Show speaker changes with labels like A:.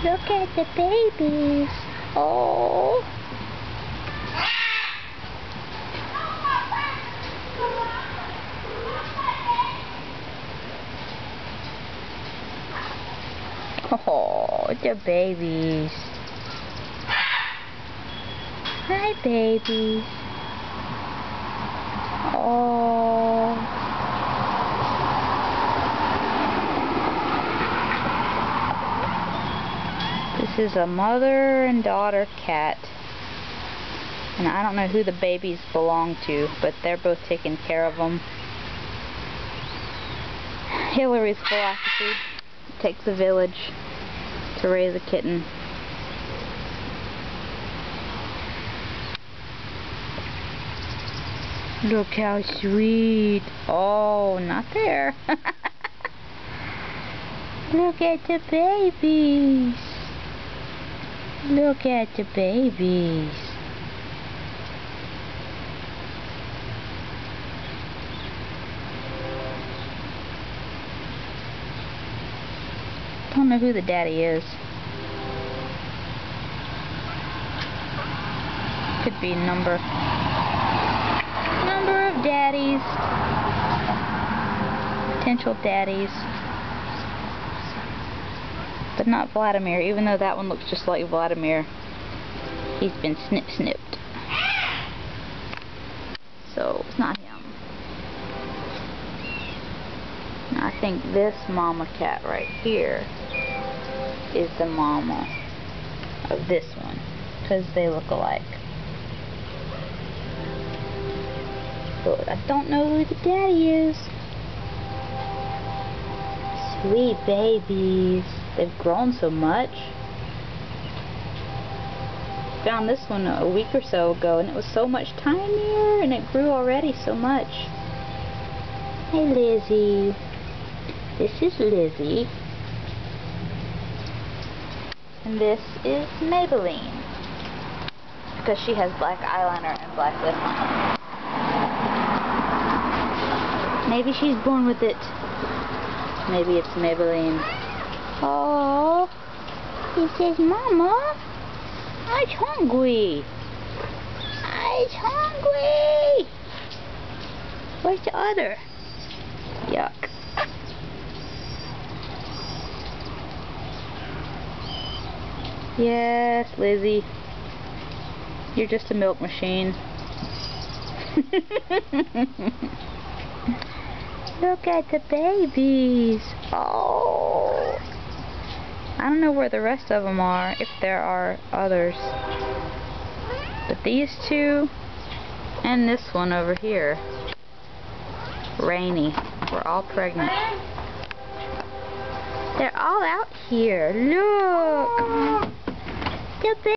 A: Look at the babies. Oh. Oh, the babies. Hi, babies. Oh. This is a mother and daughter cat. And I don't know who the babies belong to, but they're both taking care of them. Hillary's philosophy: it takes a village to raise a kitten. Look how sweet. Oh, not there. Look at the babies. Look at the babies. Don't know who the daddy is. Could be number of daddies. Potential daddies. But not Vladimir, even though that one looks just like Vladimir. He's been snipped. So it's not him. I think this mama cat right here is the mama of this one, because they look alike. But I don't know who the daddy is. Sweet babies. They've grown so much. Found this one a week or so ago, and it was so much tinier, and it grew already so much. Hey, Lizzie. This is Lizzie. And this is Maybelline, because she has black eyeliner and black lip liner. Maybe she's born with it. Maybe it's Maybelline. Oh, he says, Mama, I'm hungry. I'm hungry. Where's the other? Yuck. Yes, Lizzie. You're just a milk machine. Look at the babies. Oh. I don't know where the rest of them are, if there are others. But these two and this one over here, Rainy, we're all pregnant. They're all out here. Look. The